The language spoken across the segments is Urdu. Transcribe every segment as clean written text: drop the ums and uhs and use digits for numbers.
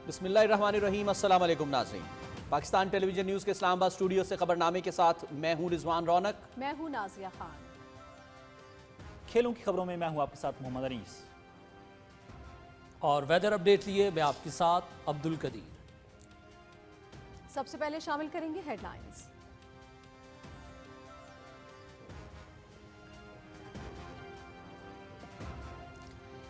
بسم اللہ الرحمن الرحیم۔ السلام علیکم ناظرین، پاکستان ٹیلی ویژن نیوز کے اسلام آباد اسٹوڈیو سے خبرنامے کے ساتھ میں ہوں رضوان رونق، میں ہوں نازیہ خان۔ کھیلوں کی خبروں میں ہوں آپ کے ساتھ محمد انیس، اور ویدر اپڈیٹ لیے میں آپ کے ساتھ عبد القدیر۔ سب سے پہلے شامل کریں گے ہیڈ لائنز۔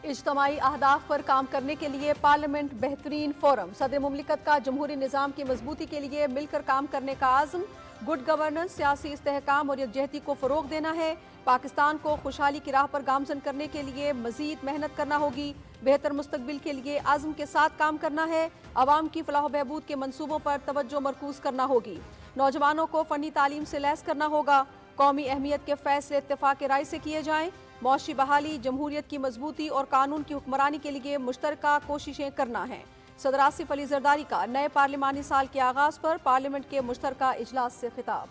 اجتماعی اہداف پر کام کرنے کے لیے پارلیمنٹ بہترین فورم، صدر مملکت کا جمہوری نظام کی مضبوطی کے لیے مل کر کام کرنے کا عزم، گڈ گورننس، سیاسی استحکام اور یکجہتی کو فروغ دینا ہے، پاکستان کو خوشحالی کی راہ پر گامزن کرنے کے لیے مزید محنت کرنا ہوگی، بہتر مستقبل کے لیے عزم کے ساتھ کام کرنا ہے، عوام کی فلاح و بہبود کے منصوبوں پر توجہ مرکوز کرنا ہوگی، نوجوانوں کو فنی تعلیم سے لیس کرنا ہوگا، قومی اہمیت کے فیصلے اتفاق رائے سے کیے جائیں، معاشی بحالی، جمہوریت کی مضبوطی اور قانون کی حکمرانی کے لیے مشترکہ کوششیں کرنا ہیں۔ صدر آصف علی زرداری کا نئے پارلیمانی سال کے آغاز پر پارلیمنٹ کے مشترکہ اجلاس سے خطاب۔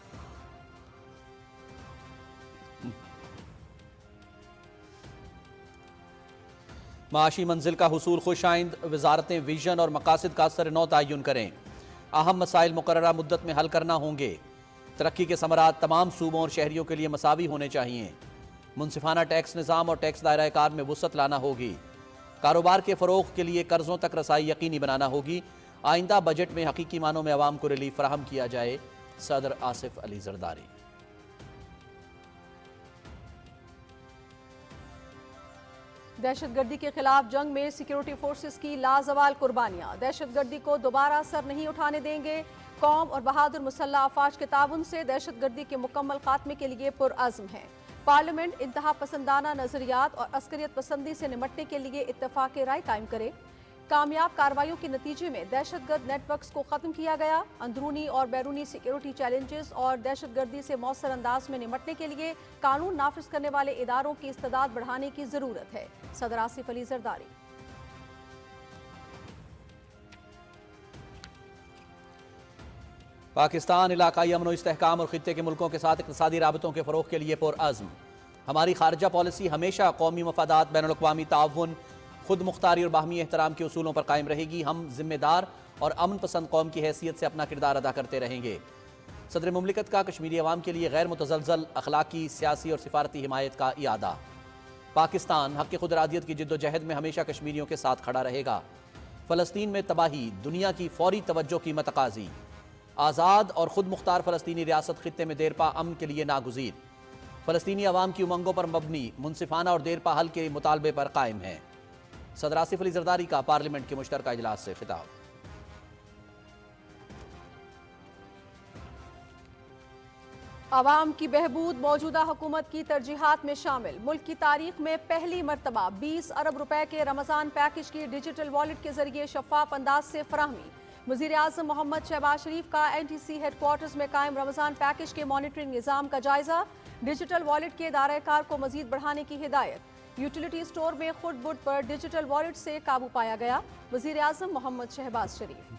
معاشی منزل کا حصول خوش آئند، وزارتیں ویژن اور مقاصد کا سر نو تعین کریں، اہم مسائل مقررہ مدت میں حل کرنا ہوں گے، ترقی کے ثمرات تمام صوبوں اور شہریوں کے لیے مساوی ہونے چاہیے، منصفانہ ٹیکس نظام اور ٹیکس دائرہ کار میں وسعت لانا ہوگی، کاروبار کے فروغ کے لیے قرضوں تک رسائی یقینی بنانا ہوگی، آئندہ بجٹ میں حقیقی معنوں میں عوام کو ریلیف فراہم کیا جائے، صدر آصف علی زرداری۔ دہشت گردی کے خلاف جنگ میں سیکیورٹی فورسز کی لازوال قربانیاں، دہشت گردی کو دوبارہ سر نہیں اٹھانے دیں گے، قوم اور بہادر مسلح افواج کے تعاون سے دہشت گردی کے مکمل خاتمے کے لیے پرعزم ہے۔ پارلیمنٹ انتہا پسندانہ نظریات اور عسکریت پسندی سے نمٹنے کے لیے اتفاق رائے قائم کرے، کامیاب کارروائیوں کے نتیجے میں دہشت گرد نیٹ ورکس کو ختم کیا گیا، اندرونی اور بیرونی سیکیورٹی چیلنجز اور دہشت گردی سے مؤثر انداز میں نمٹنے کے لیے قانون نافذ کرنے والے اداروں کی استعداد بڑھانے کی ضرورت ہے، صدر آصف علی زرداری۔ پاکستان علاقائی امن و استحکام اور خطے کے ملکوں کے ساتھ اقتصادی رابطوں کے فروغ کے لیے پرعزم، ہماری خارجہ پالیسی ہمیشہ قومی مفادات، بین الاقوامی تعاون، خود مختاری اور باہمی احترام کے اصولوں پر قائم رہے گی، ہم ذمہ دار اور امن پسند قوم کی حیثیت سے اپنا کردار ادا کرتے رہیں گے۔ صدر مملکت کا کشمیری عوام کے لیے غیر متزلزل اخلاقی، سیاسی اور سفارتی حمایت کا اعادہ، پاکستان حق خود ارادیت کی جد و جہد میں ہمیشہ کشمیریوں کے ساتھ کھڑا رہے گا، فلسطین میں تباہی دنیا کی فوری توجہ کی متقاضی، آزاد اور خود مختار فلسطینی ریاست خطے میں دیرپا امن کے لیے ناگزیر، فلسطینی عوام کی امنگوں پر مبنی منصفانہ اور دیرپا حل کے مطالبے پر قائم ہے، صدر آصف علی زرداری کا پارلیمنٹ کے مشترکہ اجلاس سے خطاب۔ عوام کی بہبود موجودہ حکومت کی ترجیحات میں شامل، ملک کی تاریخ میں پہلی مرتبہ 20 ارب روپے کے رمضان پیکج کی ڈیجیٹل والیٹ کے ذریعے شفاف انداز سے فراہمی، وزیر اعظم محمد شہباز شریف کا N T C headquarters میں قائم رمضان پیکج کے مانیٹرنگ نظام کا جائزہ، ڈیجیٹل والیٹ کے دائرہ کار کو مزید بڑھانے کی ہدایت، یوٹیلیٹی سٹور میں خرد برد پر ڈیجیٹل والیٹ سے قابو پایا گیا، وزیر اعظم محمد شہباز شریف۔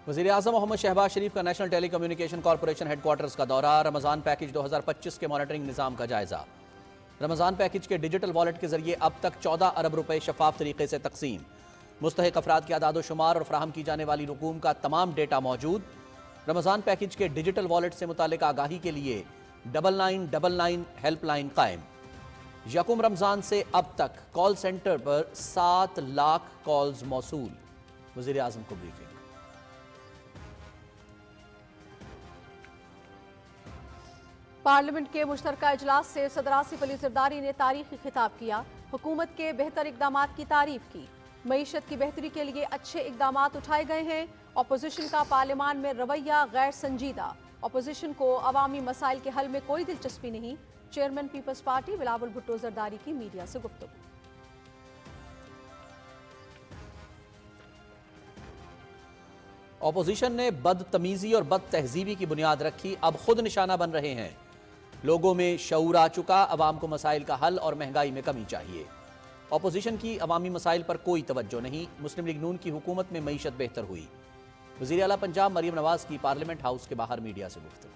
وزیر اعظم محمد شہباز شریف کا نیشنل ٹیلی کمیونیکیشن کارپوریشن ہیڈ کوارٹرز کا دورہ، رمضان پیکج 2025 کے مانیٹرنگ نظام کا جائزہ، رمضان پیکج کے ڈیجیٹل والیٹ کے ذریعے اب تک 14 ارب روپے شفاف طریقے سے تقسیم، مستحق افراد کے اعداد و شمار اور فراہم کی جانے والی رقوم کا تمام ڈیٹا موجود، رمضان پیکج کے ڈیجیٹل والیٹ سے متعلق آگاہی کے لیے 9999 ہیلپ لائن قائم، یکم رمضان سے اب تک کال سینٹر پر 7 لاکھ کالز موصول، وزیر اعظم کو بریفنگ۔ پارلیمنٹ کے مشترکہ اجلاس سے صدر آصف علی زرداری نے تاریخی خطاب کیا، حکومت کے بہتر اقدامات کی تعریف کی، معیشت کی بہتری کے لیے اچھے اقدامات اٹھائے گئے ہیں، اپوزیشن کا پارلیمان میں رویہ غیر سنجیدہ، اپوزیشن کو عوامی مسائل کے حل میں کوئی دلچسپی نہیں، chairman Peoples Party Bilawal Bhutto Zardari کی میڈیا سے گفتگو۔ اپوزیشن نے بدتمیزی اور بد تہذیبی کی بنیاد رکھی، اب خود نشانہ بن رہے ہیں، لوگوں میں شعور آ چکا، عوام کو مسائل کا حل اور مہنگائی میں کمی چاہیے، اپوزیشن کی عوامی مسائل پر کوئی توجہ نہیں، مسلم لیگ نون کی حکومت میں معیشت بہتر ہوئی، وزیر اعلیٰ پنجاب مریم نواز کی پارلیمنٹ ہاؤس کے باہر میڈیا سے گفتگو۔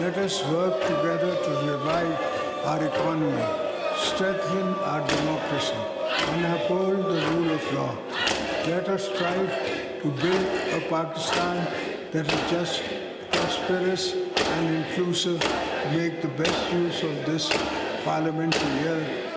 Let us work together to revive our economy, strengthen our democracy and uphold the rule of law. Let us strive to build a Pakistan that is just, prosperous and inclusive. Make the best use of this parliamentary year.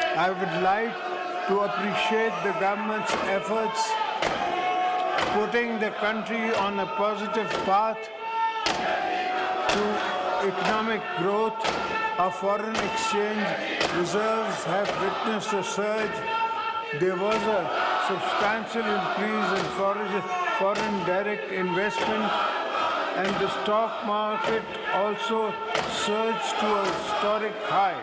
I would like to appreciate the government's efforts putting the country on a positive path to economic growth. Our foreign exchange reserves have witnessed a surge. There was a substantial increase in foreign direct investment and the stock market also surged to a historic high.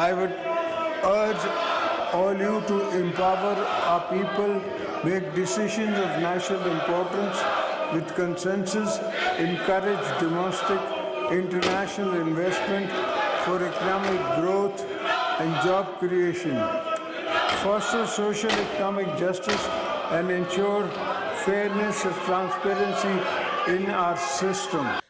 I would urge all you to empower our people, make decisions of national importance with consensus, encourage domestic, international investment for economic growth and job creation, foster social economic justice and ensure fairness and transparency in our system.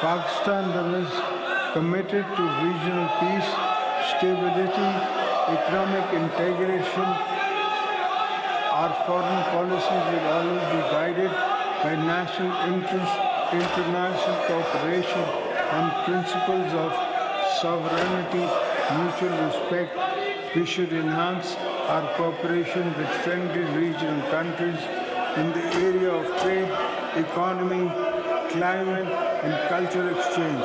Pakistan remains committed to regional peace, stability, economic integration. Our foreign policies will always be guided by national interest, international cooperation and principles of sovereignty, mutual respect. We should enhance our cooperation with friendly regional countries in the area of trade, economy, climate and cultural exchange.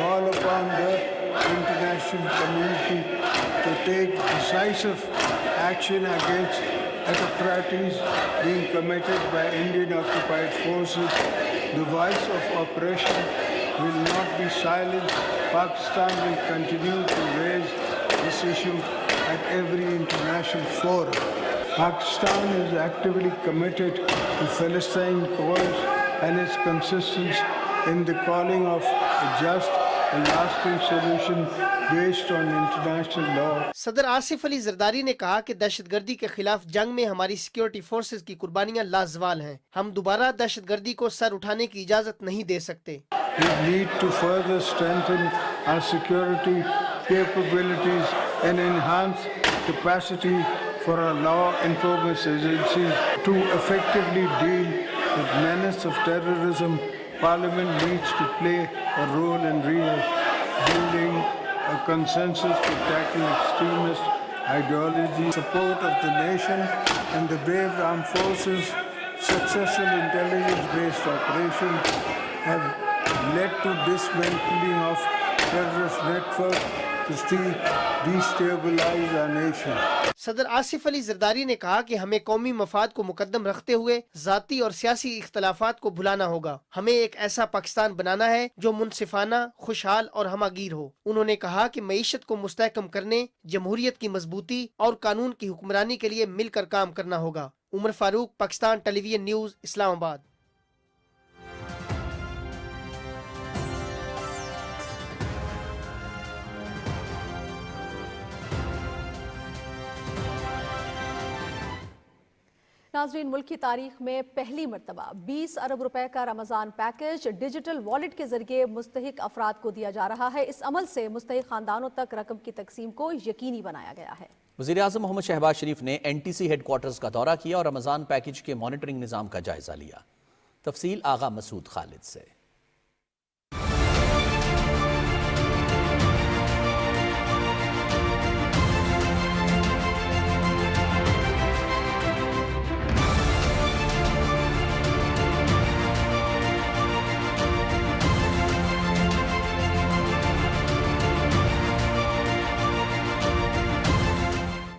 Call upon the international community to take decisive action against atrocities being committed by Indian occupied forces. The voice of oppression will not be silenced. Pakistan will continue to raise this issue at every international forum. Pakistan is actively committed to Palestine cause and its consistent in the calling of a just and lasting solution based on international law. صدر آصف علی زرداری نے کہا کہ دہشت گردی کے خلاف جنگ میں ہماری سیکیورٹی فورسز کی قربانیاں لازوال ہیں. ہم دوبارہ دہشت گردی کو سر اٹھانے کی اجازت نہیں دے سکتے. We need to further strengthen our security capabilities and enhance capacity for our law enforcement agencies to effectively deal with menace of terrorism. Parliament needs to play a role in building a consensus to tackle extremist ideology. Support of the nation and the brave armed forces, successful intelligence-based operations have led to dismantling of terrorist networks to destabilize our nation. صدر آصف علی زرداری نے کہا کہ ہمیں قومی مفاد کو مقدم رکھتے ہوئے ذاتی اور سیاسی اختلافات کو بھلانا ہوگا. ہمیں ایک ایسا پاکستان بنانا ہے جو منصفانہ، خوشحال اور ہمہ گیر ہو. انہوں نے کہا کہ معیشت کو مستحکم کرنے، جمہوریت کی مضبوطی اور قانون کی حکمرانی کے لیے مل کر کام کرنا ہوگا. عمر فاروق، پاکستان ٹیلی ویژن نیوز، اسلام آباد. ناظرین، ملک کی تاریخ میں پہلی مرتبہ 20 ارب روپے کا رمضان پیکج ڈیجیٹل والیٹ کے ذریعے مستحق افراد کو دیا جا رہا ہے. اس عمل سے مستحق خاندانوں تک رقم کی تقسیم کو یقینی بنایا گیا ہے. وزیر اعظم محمد شہباز شریف نے NTC ہیڈ کوارٹرز کا دورہ کیا اور رمضان پیکج کے مانیٹرنگ نظام کا جائزہ لیا. تفصیل آغا مسعود خالد سے.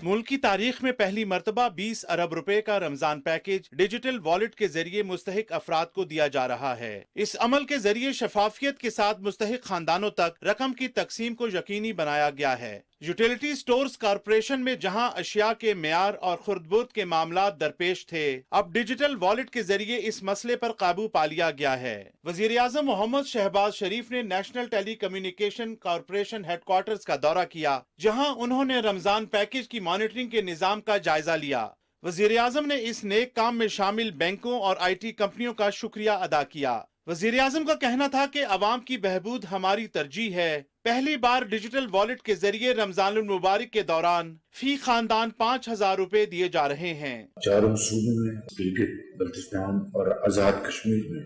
ملک کی تاریخ میں پہلی مرتبہ 20 ارب روپے کا رمضان پیکج ڈیجیٹل والیٹ کے ذریعے مستحق افراد کو دیا جا رہا ہے. اس عمل کے ذریعے شفافیت کے ساتھ مستحق خاندانوں تک رقم کی تقسیم کو یقینی بنایا گیا ہے. یوٹیلیٹی سٹورز کارپوریشن میں جہاں اشیاء کے معیار اور خردبرد کے معاملات درپیش تھے، اب ڈیجیٹل والیٹ کے ذریعے اس مسئلے پر قابو پا لیا گیا ہے. وزیر اعظم محمد شہباز شریف نے نیشنل ٹیلی کمیونیکیشن کارپوریشن ہیڈ کوارٹرز کا دورہ کیا، جہاں انہوں نے رمضان پیکج کی مانیٹرنگ کے نظام کا جائزہ لیا. وزیر اعظم نے اس نیک کام میں شامل بینکوں اور IT کمپنیوں کا شکریہ ادا کیا. وزیر اعظم کا کہنا تھا کہ عوام کی بہبود ہماری ترجیح ہے. پہلی بار ڈیجیٹل والیٹ کے ذریعے رمضان المبارک کے دوران فی خاندان 5,000 روپے دیے جا رہے ہیں. چاروں صوبوں میں، گلگت بلتستان اور آزاد کشمیر میں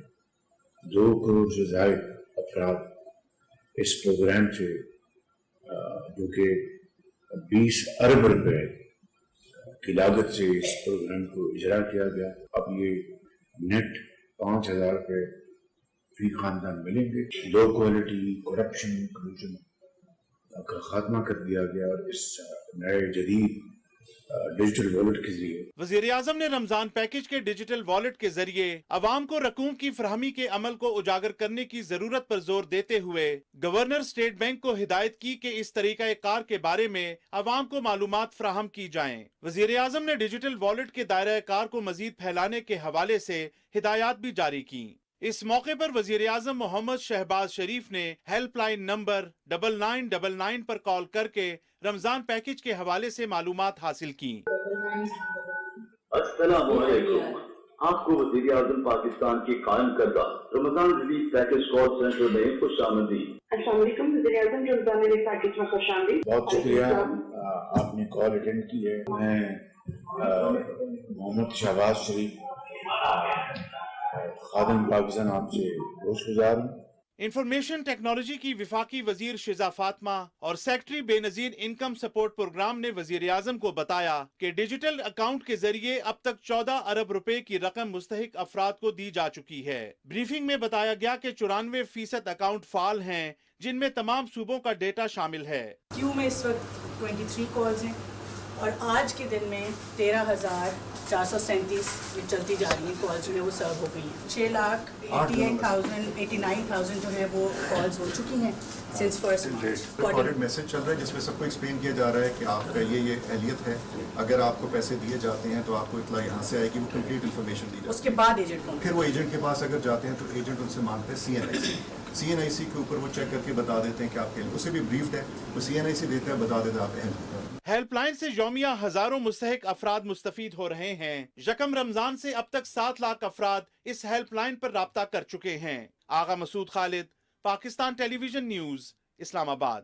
2 کروڑ سے زائد افراد اس پروگرام سے، جو کہ 20 ارب روپے کی لاگت سے اس پروگرام کو اجرا کیا گیا، اب یہ نیٹ 5,000 روپے فی خاندان ملیں گے. لو کوالٹی، کرپشن، کلوژن کا خاتمہ کر دیا گیا اور اس نئے جدید ڈیجیٹل والیٹ کے ذریعے. وزیر اعظم نے رمضان پیکج کے ڈیجیٹل والیٹ کے ذریعے عوام کو رقوم کی فراہمی کے عمل کو اجاگر کرنے کی ضرورت پر زور دیتے ہوئے گورنر اسٹیٹ بینک کو ہدایت کی کہ اس طریقہ کار کے بارے میں عوام کو معلومات فراہم کی جائیں. وزیر اعظم نے ڈیجیٹل والیٹ کے دائرہ کار کو مزید پھیلانے کے حوالے سے ہدایات بھی جاری کی. اس موقع پر وزیر اعظم محمد شہباز شریف نے ہیلپ لائن نمبر 9999 پر کال کر کے رمضان پیکج کے حوالے سے معلومات حاصل کی. السلام علیکم. آپ کو وزیر اعظم پاکستان کی قائم کردہ رمضان ریلیف پیکج کال سینٹر میں خوش آمدید. السلام علیکم. وزیر اعظم رمضان ریلیف پیکج میں خوش آمدید. بہت شکریہ، آپ نے کال اٹینڈ کی ہے. میں محمد شہباز شریف خادم پاکستان آپ سے خوش گزار ہوں. انفارمیشن ٹیکنالوجی کی وفاقی وزیر شیزہ فاطمہ اور سیکٹری بے نظیر انکم سپورٹ پروگرام نے وزیر اعظم کو بتایا کہ ڈیجیٹل اکاؤنٹ کے ذریعے اب تک 14 ارب روپے کی رقم مستحق افراد کو دی جا چکی ہے. بریفنگ میں بتایا گیا کہ 94% اکاؤنٹ فعال ہیں، جن میں تمام صوبوں کا ڈیٹا شامل ہے. کیوں میں اس وقت 23 کالز ہیں اور آج کے دن میں 13,437 چلتی جا رہی ہیں کالز جو ہے وہ سرو ہو گئی ہیں. 6,88,000 جو ہے وہ کالز ہو چکی ہیں سنس فرسٹ ریکارڈڈ میسج چل رہا ہے جس میں سب کو ایکسپلین کیا جا رہا ہے کہ آپ کا یہ اہلیت ہے, اگر آپ کو پیسے دیے جاتے ہیں تو آپ کو اطلاع یہاں سے آئے گی, وہ کمپلیٹ انفارمیشن دی جاتی ہے. اس کے بعد ایجنٹ پھر وہ ایجنٹ کے پاس اگر جاتے ہیں تو ایجنٹ ان سے مانگتے ہیں CNIC کے اوپر وہ چیک کر کے بتا دیتے ہیں کہ آپ کے اسے بھی بریفڈ ہے, وہ CNIC دیتا ہے, بتا دیتا ہے آپ اہل. ہیلپ لائن سے یومیہ ہزاروں مستحق افراد مستفید ہو رہے ہیں. یکم رمضان سے اب تک 7 لاکھ افراد اس ہیلپ لائن پر رابطہ کر چکے ہیں. آغا مسعود خالد, پاکستان ٹیلی ویژن نیوز, اسلام آباد.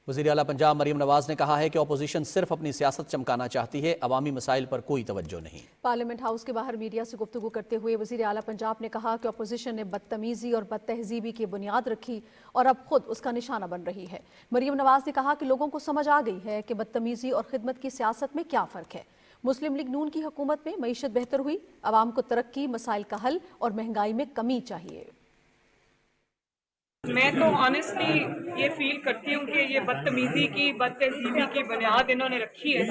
وزیر اعلیٰ پنجاب مریم نواز نے کہا ہے کہ اپوزیشن صرف اپنی سیاست چمکانا چاہتی ہے, عوامی مسائل پر کوئی توجہ نہیں. پارلیمنٹ ہاؤس کے باہر میڈیا سے گفتگو کرتے ہوئے وزیر اعلیٰ پنجاب نے کہا کہ اپوزیشن نے بدتمیزی اور بد تہذیبی کی بنیاد رکھی اور اب خود اس کا نشانہ بن رہی ہے. مریم نواز نے کہا کہ لوگوں کو سمجھ آ گئی ہے کہ بدتمیزی اور خدمت کی سیاست میں کیا فرق ہے. مسلم لیگ نون کی حکومت میں معیشت بہتر ہوئی, عوام کو ترقی, مسائل کا حل اور مہنگائی میں کمی چاہیے. میں تو آنیسٹلی یہ فیل کرتی ہوں کہ یہ بدتمیزی کی, بد تہذیبی کی بنیاد انہوں نے رکھی ہے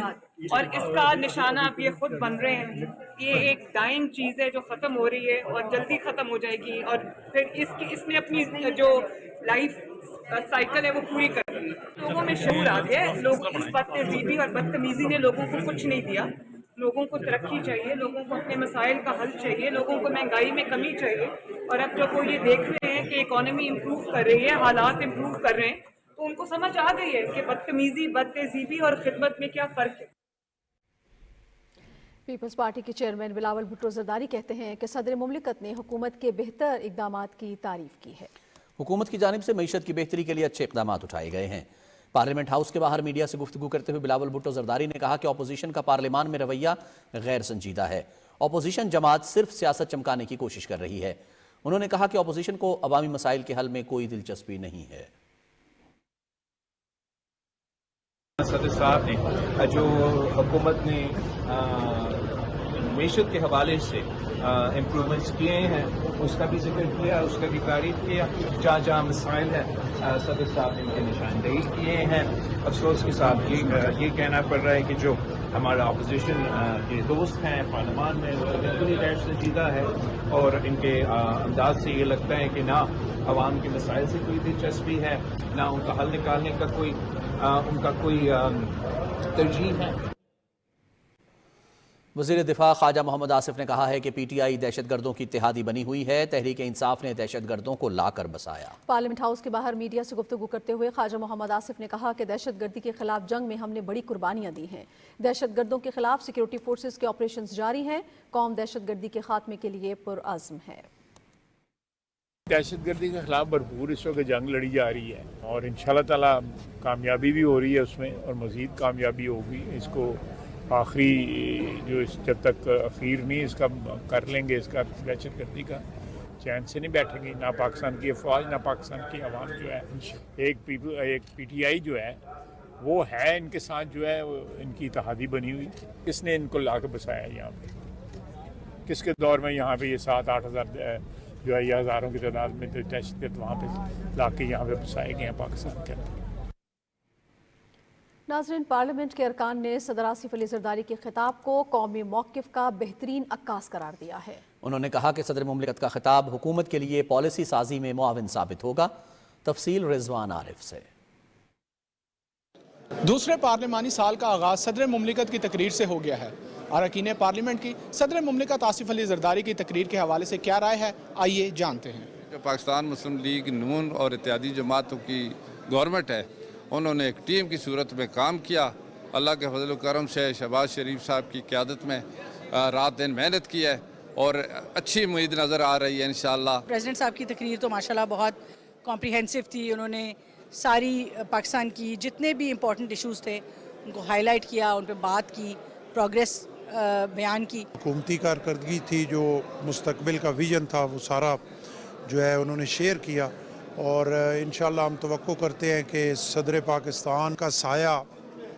اور اس کا نشانہ اب یہ خود بن رہے ہیں. یہ ایک ڈائنگ چیز ہے جو ختم ہو رہی ہے اور جلدی ختم ہو جائے گی, اور پھر اس نے اپنی جو لائف سائیکل ہے وہ پوری کر لی. لوگوں میں شعور آ گیا ہے. لوگ اس بد تہذیبی اور بدتمیزی نے لوگوں کو کچھ نہیں دیا. لوگوں کو ترقی چاہیے, لوگوں کو اپنے مسائل کا حل چاہیے, لوگوں کو مہنگائی میں کمی چاہیے. اور اب جب وہ یہ دیکھ رہے ہیں کہ اکانومی امپروو کر رہی ہے, حالات امپروو کر رہے ہیں, تو ان کو سمجھ آ گئی ہے کہ بدتمیزی, بد تہذیبی اور خدمت میں کیا فرق ہے. پیپلز پارٹی کے چیئرمین بلاول بھٹو زرداری کہتے ہیں کہ صدر مملکت نے حکومت کے بہتر اقدامات کی تعریف کی ہے. حکومت کی جانب سے معیشت کی بہتری کے لیے اچھے اقدامات اٹھائے گئے ہیں. پارلیمنٹ ہاؤس کے باہر میڈیا سے گفتگو کرتے ہوئے بلاول بھٹو زرداری نے کہا کہ اپوزیشن کا پارلیمان میں رویہ غیر سنجیدہ ہے. اپوزیشن جماعت صرف سیاست چمکانے کی کوشش کر رہی ہے. انہوں نے کہا کہ اپوزیشن کو عوامی مسائل کے حل میں کوئی دلچسپی نہیں ہے. صدر صاحب نے جو حکومت نے معیشت کے حوالے سے امپرومنٹس کیے ہیں اس کا بھی ذکر کیا, اس کا بھی تعریف کیا. جہاں جہاں مسائل ہیں صدر صاحب نے ان کے نشاندہی کیے ہیں. افسوس کے ساتھ یہ کہنا پڑ رہا ہے کہ جو ہمارا اپوزیشن کے دوست ہیں پارلیمان میں وہ بالکل ہی غیر سنجیدہ ہے اور ان کے انداز سے یہ لگتا ہے کہ نہ عوام کے مسائل سے کوئی دلچسپی ہے, نہ ان کا حل نکالنے کا کوئی ترجیح ہے. وزیر دفاع خواجہ محمد آصف نے کہا ہے کہ پی ٹی آئی دہشت گردوں کی اتحادی بنی ہوئی ہے. تحریک انصاف نے دہشت گردوں کو لا کر بسایا. پارلیمنٹ ہاؤس کے باہر میڈیا سے گفتگو کرتے ہوئے خواجہ محمد آصف نے کہا کہ دہشت گردی کے خلاف جنگ میں ہم نے بڑی قربانیاں دی ہیں. دہشت گردوں کے خلاف سیکیورٹی فورسز کے آپریشنز جاری ہیں. قوم دہشت گردی کے خاتمے کے لیے پرعزم ہے. دہشت گردی کے خلاف بھرپور اس وقت جنگ لڑی جا رہی ہے اور انشاءاللہ تعالی کامیابی بھی ہو رہی ہے اس میں, اور مزید کامیابی ہوگی. اس کو آخری جو جب تک اخیر نہیں اس کا کر لیں گے, اس کا دہشت گردی کا چین سے نہیں بیٹھیں گی. نہ پاکستان کی افواج نہ پاکستان کی عوام جو ہے, ایک پی ٹی آئی جو ہے وہ ہے ان کے ساتھ جو ہے ان کی اتحادی بنی ہوئی. کس نے ان کو لا کے بسایا یہاں پہ, کس کے دور میں یہاں پہ یہ 7-8 ہزار جو ہے یہ ہزاروں کی تعداد میں دہشت گرد وہاں پہ لا کے یہاں پہ بسائے گئے ہیں پاکستان کے اندر. ناظرین, پارلیمنٹ کے ارکان نے صدر آصف علی زرداری کے خطاب کو قومی موقف کا بہترین عکاس قرار دیا ہے. انہوں نے کہا کہ صدر مملکت کا خطاب حکومت کے لیے پالیسی سازی میں معاون ثابت ہوگا. تفصیل رضوان عارف سے. دوسرے پارلیمانی سال کا آغاز صدر مملکت کی تقریر سے ہو گیا ہے. اراکین پارلیمنٹ کی صدر مملکت آصف علی زرداری کی تقریر کے حوالے سے کیا رائے ہے, آئیے جانتے ہیں. جو پاکستان مسلم لیگ نون اور اتحادی جماعتوں کی گورنمنٹ ہے, انہوں نے ایک ٹیم کی صورت میں کام کیا. اللہ کے فضل و کرم سے شہباز شریف صاحب کی قیادت میں رات دن محنت کی ہے اور اچھی امید نظر آ رہی ہے انشاءاللہ. پریزیڈنٹ صاحب کی تقریر تو ماشاءاللہ بہت کمپریہنسو تھی. انہوں نے ساری پاکستان کی جتنے بھی امپورٹنٹ ایشوز تھے ان کو ہائی لائٹ کیا, ان پہ بات کی, پروگریس بیان کی. حکومتی کارکردگی تھی, جو مستقبل کا ویژن تھا وہ سارا جو ہے انہوں نے شیئر کیا اور انشاءاللہ ہم توقع کرتے ہیں کہ صدر پاکستان کا سایہ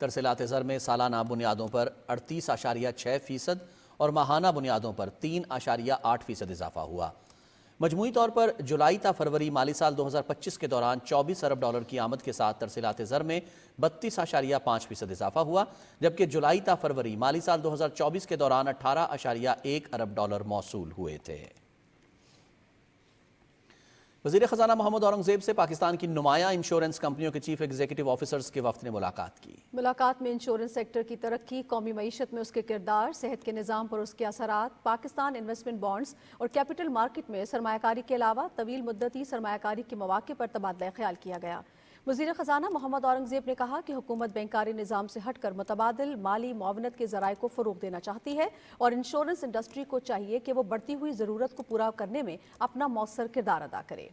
ترسیلات زر میں سالانہ بنیادوں پر 38.6% اور ماہانہ بنیادوں پر 3.8% اضافہ ہوا۔ مجموعی طور پر جولائی تا فروری مالی سال 2025 کے دوران 24 ارب ڈالر کی آمد کے ساتھ ترسیلات زر میں 32.5% اضافہ ہوا، جبکہ جولائی تا فروری مالی سال 2024 کے دوران 18.1 ارب ڈالر موصول ہوئے تھے۔ وزیر خزانہ محمد اورنگزیب سے پاکستان کی نمایاں انشورنس کمپنیوں کے چیف ایگزیکٹو آفیسرز کے وفد نے ملاقات کی۔ ملاقات میں انشورنس سیکٹر کی ترقی، قومی معیشت میں اس کے کردار، صحت کے نظام پر اس کے اثرات، پاکستان انویسٹمنٹ بانڈز اور کیپٹل مارکیٹ میں سرمایہ کاری کے علاوہ طویل مدتی سرمایہ کاری کے مواقع پر تبادلہ خیال کیا گیا۔ وزیر خزانہ محمد اورنگزیب نے کہا کہ حکومت بینکاری نظام سے ہٹ کر متبادل مالی معاونت کے ذرائع کو فروغ دینا چاہتی ہے اور انشورنس انڈسٹری کو چاہیے کہ وہ بڑھتی ہوئی ضرورت کو پورا کرنے میں اپنا مؤثر کردار ادا کرے۔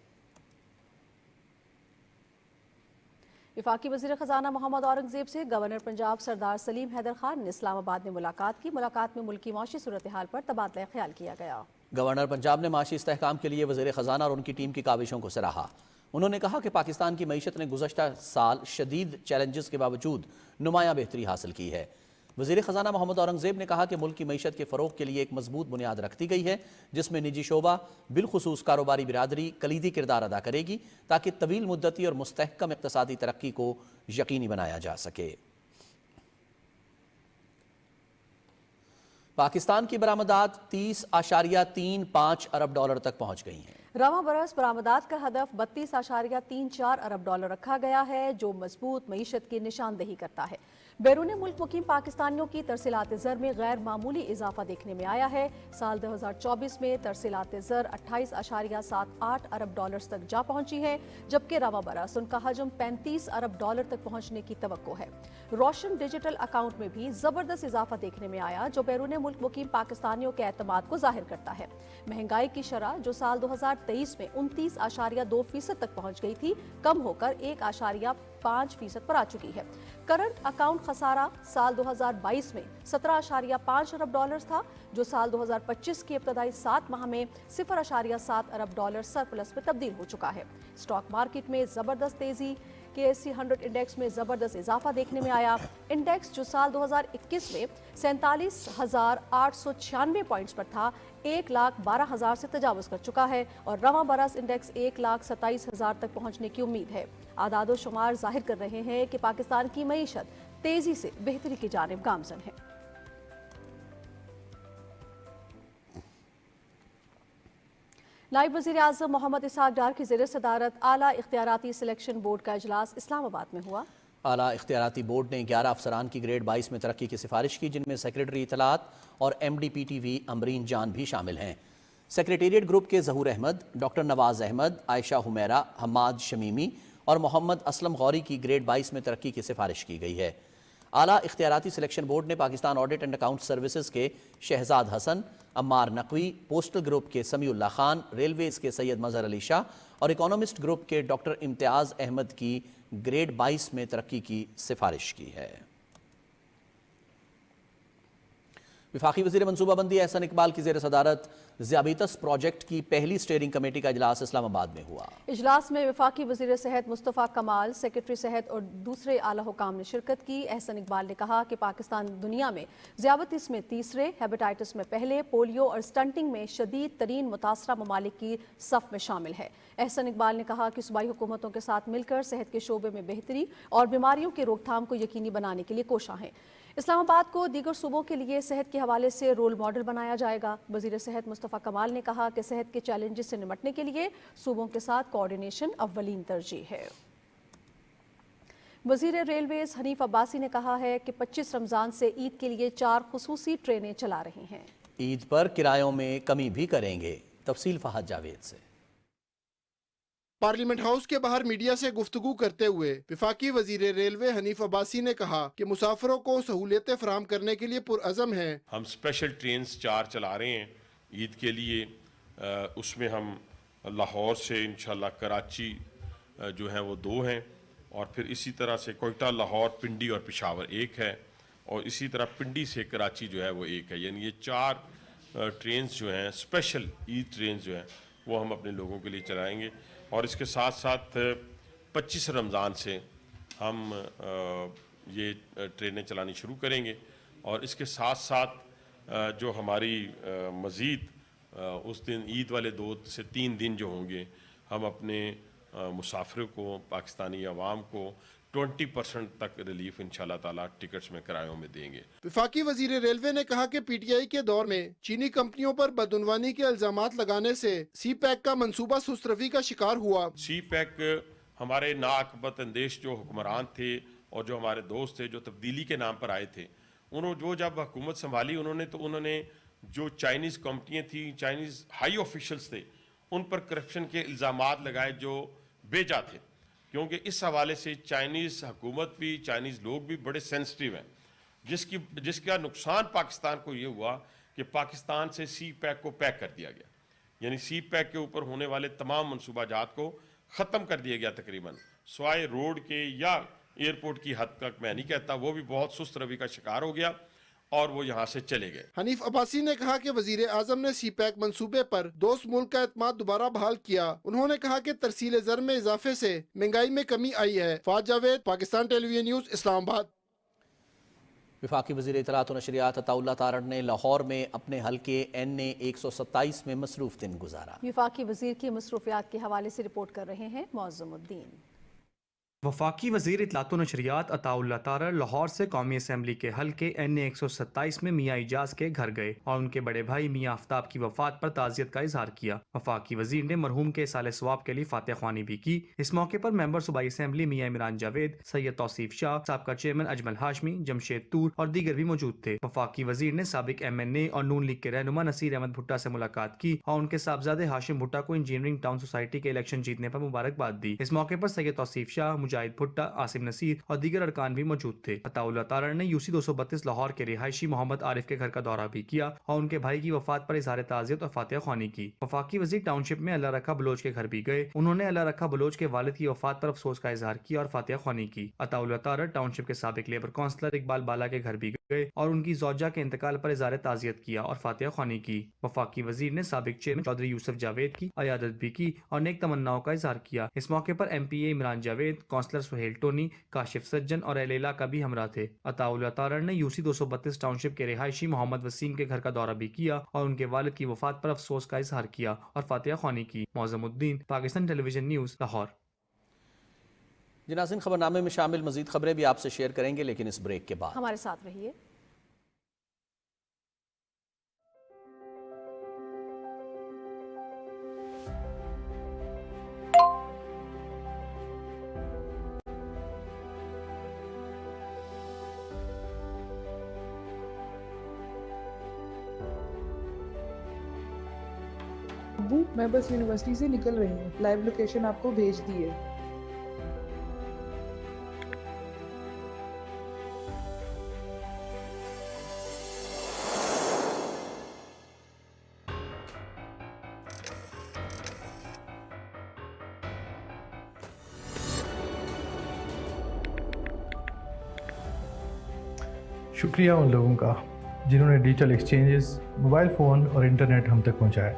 وفاقی وزیر خزانہ محمد اورنگزیب سے گورنر پنجاب سردار سلیم حیدر خان نے اسلام آباد میں ملاقات کی۔ ملاقات میں ملکی معاشی صورتحال پر تبادلہ خیال کیا گیا۔ گورنر پنجاب نے معاشی استحکام کے لیے وزیر خزانہ اور ان کی ٹیم کی کاوشوں کو سراہا۔ انہوں نے کہا کہ پاکستان کی معیشت نے گزشتہ سال شدید چیلنجز کے باوجود نمایاں بہتری حاصل کی ہے۔ وزیر خزانہ محمد اورنگزیب نے کہا کہ ملک کی معیشت کے فروغ کے لیے ایک مضبوط بنیاد رکھی گئی ہے، جس میں نجی شعبہ بالخصوص کاروباری برادری کلیدی کردار ادا کرے گی تاکہ طویل مدتی اور مستحکم اقتصادی ترقی کو یقینی بنایا جا سکے۔ پاکستان کی برآمدات 30.35 ارب ڈالر تک پہنچ گئی ہیں۔ رواں برس برآمدات کا ہدف 32.34 ارب ڈالر رکھا گیا ہے، جو مضبوط معیشت کی نشاندہی کرتا ہے۔ بیرون ملک مقیم پاکستانیوں کی ترسیلات زر میں غیر معمولی اضافہ دیکھنے میں آیا ہے۔ سال 2024 میں ترسیلات زر 28.78 ارب ڈالرز تک جا پہنچی ہے، جبکہ رواں برس ان کا حجم 35 ارب ڈالر تک پہنچنے کی توقع ہے۔ روشن ڈیجیٹل اکاؤنٹ میں بھی زبردست اضافہ دیکھنے میں آیا، جو بیرون ملک مقیم پاکستانیوں کے اعتماد کو ظاہر کرتا ہے۔ مہنگائی کی شرح جو سال 2023 میں 29.2% تک پہنچ گئی تھی، کم ہو کر 1.5% پر آ چکی ہے۔ کرنٹ اکاؤنٹ خسارہ سال 2022 میں 17.5 ارب ڈالرز تھا، جو سال 2025 کے ابتدائی 7 ماہ میں 0.7 ارب ڈالر سرپلس میں تبدیل ہو چکا ہے۔ اسٹاک مارکیٹ میں زبردست تیزی، KSE 100 انڈیکس میں زبردست اضافہ دیکھنے میں آیا۔ انڈیکس جو سال 2021 میں 47,896 پوائنٹس پر تھا، 1,12,000 سے تجاوز کر چکا ہے اور رواں برس انڈیکس 1,27,000 تک پہنچنے کی امید ہے۔ اعداد و شمار ظاہر کر رہے ہیں کہ پاکستان کی معیشت تیزی سے بہتری کی جانب گامزن ہے۔ نائب وزیر اعظم محمد اسحاق ڈار کی زیر صدارت اعلیٰ اختیاراتی سلیکشن بورڈ کا اجلاس اسلام آباد میں ہوا۔ اعلیٰ اختیاراتی بورڈ نے 11 افسران کی گریڈ 22 میں ترقی کی سفارش کی، جن میں سیکریٹری اطلاعات اور MD-PTV امرین جان بھی شامل ہیں۔ سیکریٹریٹ گروپ کے ظہور احمد، ڈاکٹر نواز احمد، عائشہ حمیرہ، حماد شمیمی اور محمد اسلم غوری کی گریڈ 22 میں ترقی کی سفارش کی گئی ہے۔ اعلیٰ اختیاراتی سلیکشن بورڈ نے Pakistan audit and account services کے شہزاد حسن، عمار نقوی، پوسٹل گروپ کے سمیع اللہ خان، ریلویز کے سید مظہر علی شاہ اور اکانومسٹ گروپ کے ڈاکٹر امتیاز احمد کی گریڈ 22 میں ترقی کی سفارش کی ہے۔ وفاقی وزیر منصوبہ بندی احسن اقبال کی زیر صدارت ذیابیطس پروجیکٹ کی پہلی اسٹیئرنگ کمیٹی کا اجلاس اسلام آباد میں ہوا۔ اجلاس میں وفاقی وزیر صحت مصطفیٰ کمال، سیکریٹری صحت اور دوسرے اعلیٰ حکام نے شرکت کی۔ احسن اقبال نے کہا کہ پاکستان دنیا میں ذیابیطس میں تیسرے، ہیپاٹائٹس میں پہلے، پولیو اور سٹنٹنگ میں شدید ترین متاثرہ ممالک کی صف میں شامل ہے۔ احسن اقبال نے کہا کہ صوبائی حکومتوں کے ساتھ مل کر صحت کے شعبے میں بہتری اور بیماریوں کی روک تھام کو یقینی بنانے کے لیے کوشاں ہیں۔ اسلام آباد کو دیگر صوبوں کے لیے صحت کے حوالے سے رول ماڈل بنایا جائے گا۔ وزیر صحت مصطفیٰ کمال نے کہا کہ صحت کے چیلنجز سے نمٹنے کے لیے صوبوں کے ساتھ کوارڈینیشن اولین ترجیح ہے۔ وزیر ریلویز حنیف عباسی نے کہا ہے کہ 25 رمضان سے عید کے لیے 4 خصوصی ٹرینیں چلا رہے ہیں۔ عید پر کرایوں میں کمی بھی کریں گے، تفصیل فہد جاوید سے۔ پارلیمنٹ ہاؤس کے باہر میڈیا سے گفتگو کرتے ہوئے وفاقی وزیر ریلوے حنیف عباسی نے کہا کہ مسافروں کو سہولتیں فراہم کرنے کے لیے پرعزم ہیں۔ ہم اسپیشل ٹرینز 4 چلا رہے ہیں عید کے لیے، اس میں ہم لاہور سے انشاءاللہ کراچی جو ہیں وہ 2 ہیں، اور پھر اسی طرح سے کوئٹہ، لاہور، پنڈی اور پشاور 1 ہے، اور اسی طرح پنڈی سے کراچی جو ہے وہ 1 ہے۔ یعنی یہ 4 ٹرینز جو ہیں اسپیشل عید ٹرینز جو ہیں وہ ہم اپنے لوگوں کے لیے چلائیں گے۔ اور اس کے ساتھ ساتھ 25 رمضان سے ہم یہ ٹرینیں چلانی شروع کریں گے، اور اس کے ساتھ ساتھ جو ہماری مزید اس دن عید والے 2 سے 3 دن جو ہوں گے، ہم اپنے مسافروں کو، پاکستانی عوام کو 20% تک ریلیف انشاءاللہ تعالیٰ ٹکٹس میں کرایوں میں دیں گے۔ وفاقی وزیر ریلوے نے کہا کہ پی ٹی آئی کے دور میں چینی کمپنیوں پر بدعنوانی کے الزامات لگانے سے سی پیک کا منصوبہ سست روی کا شکار ہوا۔ سی پیک ہمارے ناعاقبت اندیش جو حکمران تھے اور جو ہمارے دوست تھے، جو تبدیلی کے نام پر آئے تھے، جو جب حکومت سنبھالی انہوں نے جو چائنیز کمپنیاں تھیں، چائنیز ہائی آفیشلز تھے، ان پر کرپشن کے الزامات لگائے جو بے جا تھے، کیونکہ اس حوالے سے چائنیز حکومت بھی، چائنیز لوگ بھی بڑے سینسٹیو ہیں، جس کا نقصان پاکستان کو یہ ہوا کہ پاکستان سے سی پیک کو پیک کر دیا گیا، یعنی سی پیک کے اوپر ہونے والے تمام منصوبہ جات کو ختم کر دیا گیا تقریباً، سوائے روڈ کے یا ایئرپورٹ کی حد تک میں نہیں کہتا، وہ بھی بہت سست روی کا شکار ہو گیا اور وہ یہاں سے چلے گئے۔ حنیف عباسی نے کہا کہ وزیر اعظم نے سی پیک منصوبے پر دوست ملک کا اعتماد دوبارہ بحال کیا۔ انہوں نے کہا کہ ترسیل زر میں اضافے سے مہنگائی میں کمی آئی ہے۔ Fahad Javed, Pakistan television news, اسلام آباد۔ وفاقی وزیر اطلاعات و نشریات عطا اللہ تارڑ نے لاہور میں اپنے حلقے NA 127 میں مصروف دن گزارا۔ وفاقی وزیر کی مصروفیات کے حوالے سے رپورٹ کر رہے ہیں معظم الدین۔ وفاقی وزیر اطلاعات و نشریات عطا اللہ تارڑ لاہور سے قومی اسمبلی کے حلقے NA 127 میں میاں اعجاز کے گھر گئے اور ان کے بڑے بھائی میاں آفتاب کی وفات پر تعزیت کا اظہار کیا۔ وفاقی وزیر نے مرحوم کے اصالہ ثواب کے لیے فاتح خوانی بھی کی۔ اس موقع پر ممبر صوبائی اسمبلی میاں عمران جاوید، سید توصیف شاہ، سابقہ چیئرمین اجمل ہاشمی، جمشید طور اور دیگر بھی موجود تھے۔ وفاقی وزیر نے سابق MNA اور نون لیگ کے رہنما نصیر احمد بھٹا سے ملاقات کی اور ان کے صاحبزادے ہاشم بھٹا کو انجینئرنگ ٹاؤن سوسائٹی کے الیکشن جیتنے پر مبارکباد دی۔ اس موقع پر سید توصیف شاہ، مجاہد بھٹا، نصیر اور دیگر ارکان بھی موجود تھے۔ عطا اللہ تارڑ نے UC 232 لاہور کے رہائشی محمد عارف کے گھر کا دورہ بھی کیا اور ان کے بھائی کی وفات پر اظہار تعزیت اور فاتحہ خوانی کی۔ وفاقی وزیر ٹاؤن شپ میں اللہ رکھا بلوچ کے گھر بھی گئے۔ انہوں نے اللہ رکھا بلوچ کے والد کی وفات پر افسوس کا اظہار کیا اور فاتحہ خوانی کی۔ عطا اللہ تارڑ ٹاؤن شپ کے سابق لیبر کونسلر اقبال بالا کے گھر بھی گئے اور ان کی زوجہ کے انتقال پر اظہار تعزیت کیا اور فاتحہ خوانی کی۔ وفاقی وزیر نے سابق چیئرمین چودھری یوسف جاوید کی عیادت بھی کی اور نیک تمناؤں کا اظہار کیا۔ اس موقع پر MPA Imran Javed, councillor Sohail Tony, Kashif Sajjan اور اہل علاقہ بھی ہمراہ تھے۔ عطا اللہ تارڑ نے UC 232 ٹاؤن شپ کے رہائشی محمد وسیم کے گھر کا دورہ بھی کیا اور ان کے والد کی وفات پر افسوس کا اظہار کیا اور فاتحہ خوانی کی۔ معظم الدین، Pakistan television news, Lahore. جی ناظرین، خبرنامے میں شامل مزید خبریں بھی آپ سے شیئر کریں گے، لیکن اس بریک کے بعد ہمارے ساتھ رہیے۔ میں بس یونیورسٹی سے نکل رہی ہوں، لائیو لوکیشن آپ کو بھیج دی ہے۔ شکریہ ان لوگوں کا جنہوں نے ڈیجیٹل ایکسچینجز، موبائل فون اور انٹرنیٹ ہم تک پہنچائے۔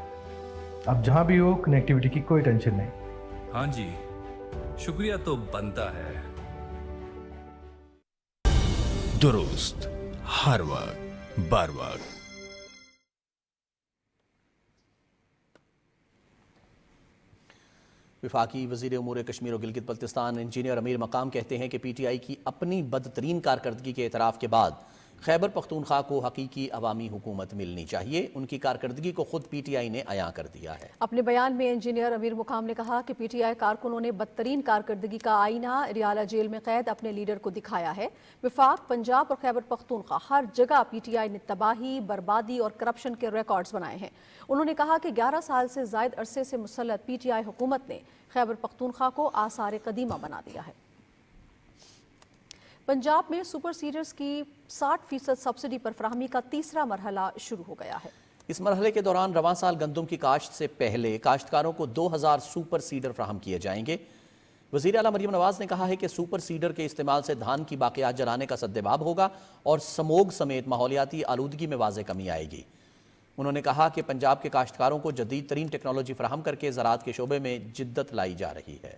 اب جہاں بھی ہو، کنیکٹیوٹی کی کوئی ٹینشن نہیں۔ ہاں جی، شکریہ تو بنتا ہے۔ درست، ہر وقت، بر وقت۔ وفاقی وزیر امور کشمیر و گلگت بلتستان انجینئر امیر مقام کہتے ہیں کہ PTI کی اپنی بدترین کارکردگی کے اعتراف کے بعد خیبر پختونخوا کو حقیقی عوامی حکومت ملنی چاہیے۔ ان کی کارکردگی کو خود PTI نے عیاں کر دیا ہے۔ اپنے بیان میں انجینئر امیر مقام نے کہا کہ PTI کارکنوں نے بدترین کارکردگی کا آئینہ ریالہ جیل میں قید اپنے لیڈر کو دکھایا ہے۔ وفاق، پنجاب اور خیبر پختونخوا ہر جگہ PTI نے تباہی، بربادی اور کرپشن کے ریکارڈز بنائے ہیں۔ انہوں نے کہا کہ 11 سال سے زائد عرصے سے مسلط PTI حکومت نے خیبر پختونخوا کو آثار قدیمہ بنا دیا ہے۔ پنجاب میں سپر سیڈرز کی 60% سبسڈی پر فراہمی کا تیسرا مرحلہ شروع ہو گیا ہے۔ اس مرحلے کے دوران رواں سال گندم کی کاشت سے پہلے کاشتکاروں کو 2000 سپر سیڈر فراہم کیے جائیں گے۔ وزیر اعلیٰ مریم نواز نے کہا ہے کہ سپر سیڈر کے استعمال سے دھان کی باقیات جلانے کا سدباب ہوگا اور سموگ سمیت ماحولیاتی آلودگی میں واضح کمی آئے گی۔ انہوں نے کہا کہ پنجاب کے کاشتکاروں کو جدید ترین ٹیکنالوجی فراہم کر کے زراعت کے شعبے میں جدت لائی جا رہی ہے۔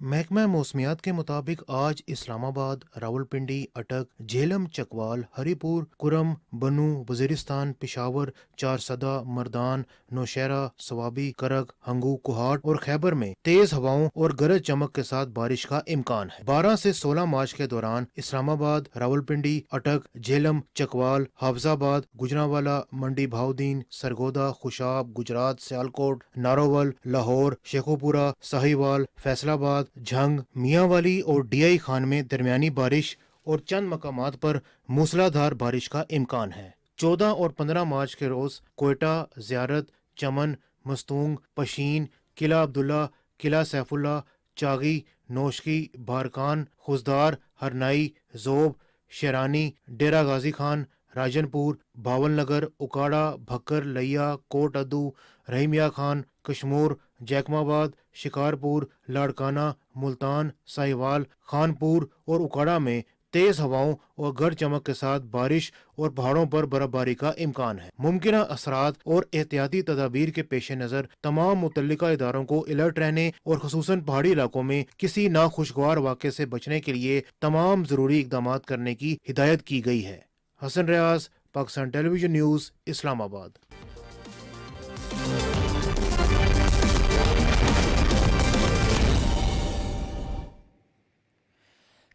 محکمہ موسمیات کے مطابق آج اسلام آباد، راولپنڈی، اٹک، جہلم، چکوال، ہری پور، کرم، بنو، وزیرستان، پشاور، چارسدہ، مردان، نوشہرہ، سوابی، کرک، ہنگو، کوہاٹ اور خیبر میں تیز ہواؤں اور گرج چمک کے ساتھ بارش کا امکان ہے۔ 12 سے 16 مارچ کے دوران اسلام آباد، راولپنڈی، اٹک، جہلم، چکوال، حافظ آباد، گجرانوالہ، منڈی بہاؤدین، سرگودا، خوشاب، گجرات، سیالکوٹ، ناروول، لاہور، شیخوپورہ، ساہیوال، فیصل آباد، جھنگ، میاں والی اور ڈی آئی خان میں درمیانی بارش اور چند مقامات پر موسلادھار بارش کا امکان ہے۔ 14 اور 15 مارچ کے روز کوئٹہ، زیارت، چمن، مستونگ، پشین، قلعہ عبداللہ، قلعہ سیف اللہ، چاغی، نوشکی، بھارکان، خزدار، ہرنائی، زوب، شیرانی، ڈیرہ غازی خان، راجن پور، بھاول نگر، اکاڑا، بھکر، لیا، کوٹ ادو، رحیمیہ خان، کشمور، جیکم آباد، شکارپور، لاڑکانہ، ملتان، ساہیوال، خانپور اور اکاڑا میں تیز ہواؤں اور گرج چمک کے ساتھ بارش اور پہاڑوں پر برف باری کا امکان ہے۔ ممکنہ اثرات اور احتیاطی تدابیر کے پیش نظر تمام متعلقہ اداروں کو الرٹ رہنے اور خصوصاً پہاڑی علاقوں میں کسی ناخوشگوار واقعے سے بچنے کے لیے تمام ضروری اقدامات کرنے کی ہدایت کی گئی ہے۔ حسن ریاض، پاکستان ٹیلی ویژن نیوز، اسلام آباد۔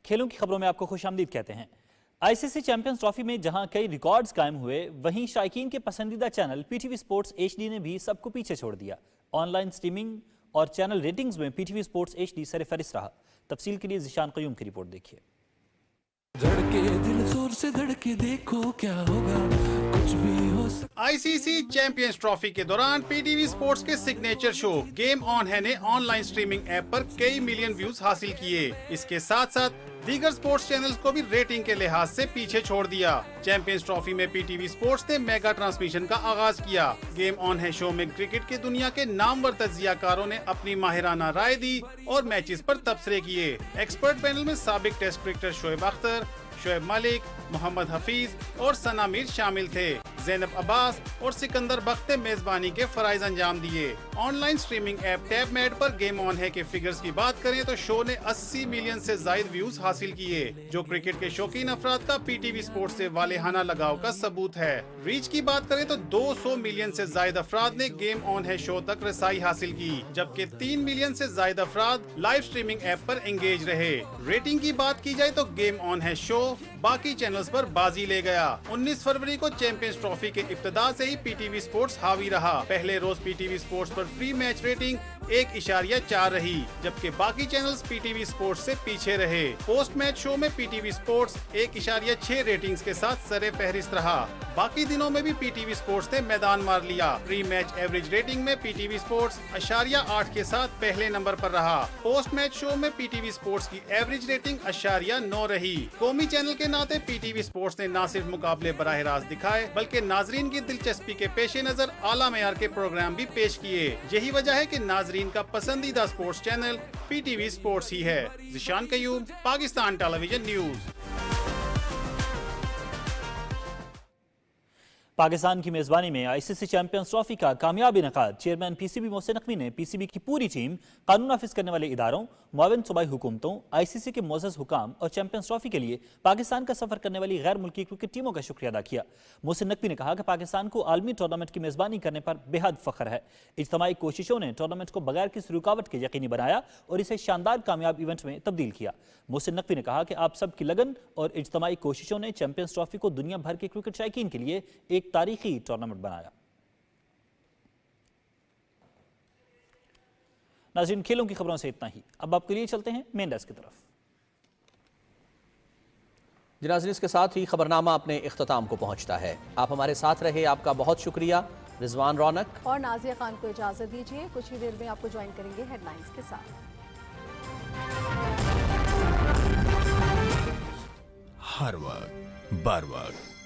کھیلوں کی خبروں میں آپ کو خوش آمدید کہتے ہیں۔ آئی سی سی چیمپئنز ٹرافی میں جہاں کئی ریکارڈز قائم ہوئے، وہیں شائقین کے پسندیدہ channel P T V sports H D نے بھی سب کو پیچھے چھوڑ دیا۔ آن لائن سٹریمنگ اور چینل ریٹنگز میں P T V sports H D سر فہرست رہا۔ تفصیل کے لیے ذیشان قیوم کی رپورٹ دیکھیے۔ دھڑکے دل زور سے دھڑکے دیکھو کیا ہوگا، کچھ بھی ہو سکتا۔ آئی سی سی چیمپئنز ٹرافی کے دوران پی ٹی وی سپورٹس کے سگنیچر شو گیم آن ہے نے آن لائن سٹریمنگ ایپ پر کئی ملین ویوز حاصل کیے۔ اس کے ساتھ ساتھ دیگر سپورٹس چینلز کو بھی ریٹنگ کے لحاظ سے پیچھے چھوڑ دیا۔ چیمپئنز ٹرافی میں پی ٹی وی سپورٹس نے میگا ٹرانسمیشن کا آغاز کیا۔ گیم آن ہے شو میں کرکٹ کے دنیا کے نامور تجزیہ کاروں نے اپنی ماہرانہ رائے دی اور میچز پر تبصرے کیے۔ ایکسپرٹ پینل میں سابق ٹیسٹ کرکٹر شعیب اختر، شعیب ملک، محمد حفیظ اور ثنا میر شامل تھے۔ زینب عباس اور سکندر بخت نے میزبانی کے فرائض انجام دیے۔ Online streaming app Tapmad پر گیم آن ہے کے فگرز کی بات کریں تو شو نے 80 ملین سے زائد ویوز حاصل کیے، جو کرکٹ کے شوقین افراد کا پی ٹی وی سپورٹس سے والہانہ لگاؤ کا ثبوت ہے۔ ریچ کی بات کریں تو 200 ملین سے زائد افراد نے گیم آن ہے شو تک رسائی حاصل کی، جبکہ 3 ملین سے زائد افراد لائیو سٹریمنگ ایپ پر انگیج رہے۔ ریٹنگ کی بات کی جائے تو گیم آن ہے شو باقی چینلز پر بازی لے گیا۔ 19 فروری کو چیمپئنز ٹرافی کے ابتدا سے ہی پی ٹی وی سپورٹس حاوی رہا۔ پہلے روز پی ٹی وی سپورٹس پر پری میچ ریٹنگ 1.4 رہی، جبکہ باقی چینلز پی ٹی وی سپورٹس سے پیچھے رہے۔ پوسٹ میچ شو میں P T V sports 1.6 ratings کے ساتھ سر فہرست رہا۔ باقی دنوں میں بھی پی ٹی وی سپورٹس نے میدان مار لیا۔ پری میچ ایوریج ریٹنگ میں پی ٹی وی سپورٹس 0.8 کے ساتھ پہلے نمبر پر رہا۔ پوسٹ میچ شو میں پی ٹی وی سپورٹس کی ایوریج ریٹنگ 0.9 رہی۔ قومی چینل کے ناطے پی ٹی وی سپورٹس نے نہ صرف مقابلے براہ راست دکھائے بلکہ ناظرین کی دلچسپی کے پیش نظر اعلیٰ معیار کے پروگرام بھی پیش کیے۔ یہی وجہ ہے کہ ناظرین کا پسندیدہ sports channel P T V sports ہی ہے۔ Zeeshan Qayyum, Pakistan television news. Pakistan کی میزبانی میں آئی سی سی چیمپئنز ٹرافی کا کامیاب انعقاد۔ Chairman P C B Mohsin Naqvi نے پی سی بی کی پوری ٹیم، قانون نافذ کرنے والے اداروں، معاون صوبائی حکومتوں، آئی سی سی کے معزز حکام اور چیمپئنز ٹرافی کے لیے پاکستان کا سفر کرنے والی غیر ملکی کرکٹ ٹیموں کا شکریہ ادا کیا۔ محسن نقوی نے کہا کہ پاکستان کو عالمی ٹورنامنٹ کی میزبانی کرنے پر بے حد فخر ہے۔ اجتماعی کوششوں نے ٹورنامنٹ کو بغیر کسی رکاوٹ کے یقینی بنایا اور اسے شاندار کامیاب ایونٹ میں تبدیل کیا۔ محسن نقوی نے کہا کہ آپ سب کی لگن اور اجتماعی کوششوں نے چیمپئنز ٹرافی کو دنیا بھر کے کرکٹ شائقین کے لیے ایک تاریخی ٹورنامنٹ بنایا۔ ناظرین، کھیلوں کی خبروں سے اتنا ہی۔ اب آپ کے لیے چلتے ہیں مین ڈیسک کی طرف۔ ناظرین، اس کے ساتھ ہی خبرنامہ اپنے اختتام کو پہنچتا ہے۔ آپ ہمارے ساتھ رہے، آپ کا بہت شکریہ۔ رضوان رونق اور نازیہ خان کو اجازت دیجیے، کچھ ہی دیر میں آپ کو جوائن کریں گے ہیڈ لائنز کے ساتھ۔ ہر وقت بر وقت